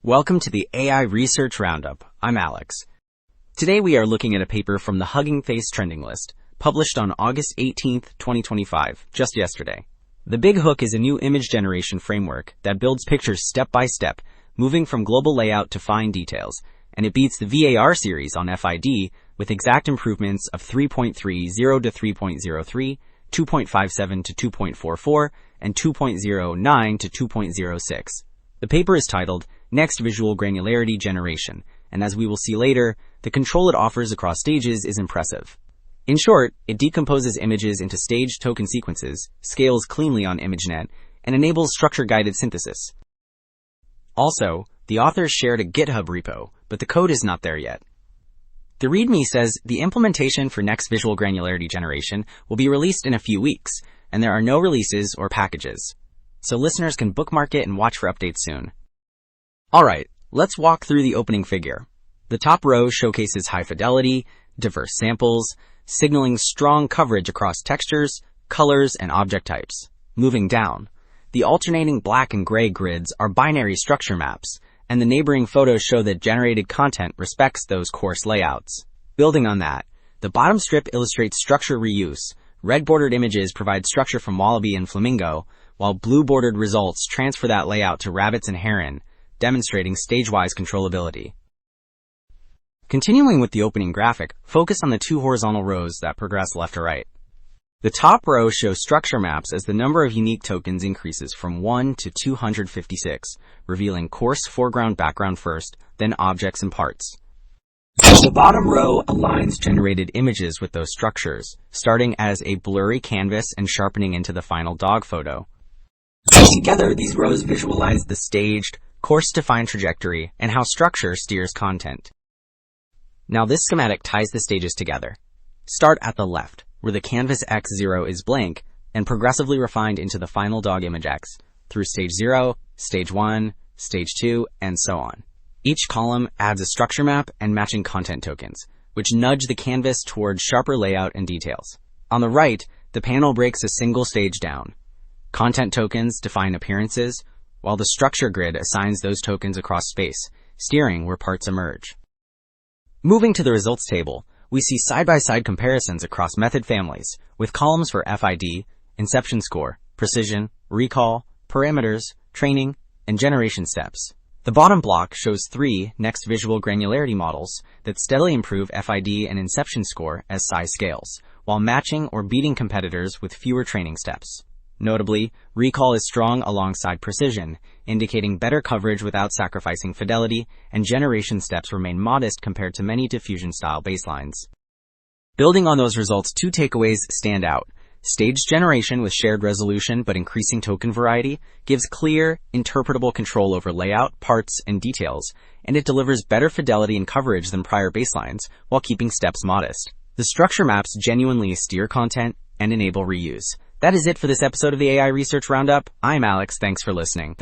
Welcome to the AI Research Roundup. I'm Alex. Today we are looking at a paper from the Hugging Face trending list, published on August 18, 2025, just yesterday. The Big Hook is a new image generation framework that builds pictures step by step, moving from global layout to fine details, and it beats the VAR series on FID with exact improvements of 3.30 to 3.03, 2.57 to 2.44, and 2.09 to 2.06. The paper is titled Next Visual Granularity Generation, and as we will see later, the control it offers across stages is impressive. In short, it decomposes images into staged token sequences, scales cleanly on ImageNet, and enables structure-guided synthesis. Also, the authors shared a GitHub repo, but the code is not there yet. The README says the implementation for Next Visual Granularity Generation will be released in a few weeks, and there are no releases or packages, so listeners can bookmark it and watch for updates soon. Alright, let's walk through the opening figure. The top row showcases high fidelity, diverse samples, signaling strong coverage across textures, colors, and object types. Moving down, the alternating black and gray grids are binary structure maps, and the neighboring photos show that generated content respects those coarse layouts. Building on that, the bottom strip illustrates structure reuse. Red-bordered images provide structure from wallaby and flamingo, while blue-bordered results transfer that layout to rabbits and heron, demonstrating stage-wise controllability. Continuing with the opening graphic, focus on the two horizontal rows that progress left to right. The top row shows structure maps as the number of unique tokens increases from 1 to 256, revealing coarse foreground-background first, then objects and parts. The bottom row aligns generated images with those structures, starting as a blurry canvas and sharpening into the final dog photo. Together, these rows visualize the staged, coarse-to-fine trajectory and how structure steers content. Now this schematic ties the stages together. Start at the left, where the canvas X0 is blank and progressively refined into the final dog image X, through stage 0, stage 1, stage 2, and so on. Each column adds a structure map and matching content tokens, which nudge the canvas towards sharper layout and details. On the right, the panel breaks a single stage down. Content tokens define appearances, while the structure grid assigns those tokens across space, steering where parts emerge. Moving to the results table, we see side-by-side comparisons across method families, with columns for FID, inception score, precision, recall, parameters, training, and generation steps. The bottom block shows 3 next visual granularity models that steadily improve FID and inception score as size scales, while matching or beating competitors with fewer training steps. Notably, recall is strong alongside precision, indicating better coverage without sacrificing fidelity, and generation steps remain modest compared to many diffusion-style baselines. Building on those results, 2 takeaways stand out. Staged generation with shared resolution but increasing token variety gives clear, interpretable control over layout, parts, and details, and it delivers better fidelity and coverage than prior baselines while keeping steps modest. The structure maps genuinely steer content and enable reuse. That is it for this episode of the AI Research Roundup. I'm Alex. Thanks for listening.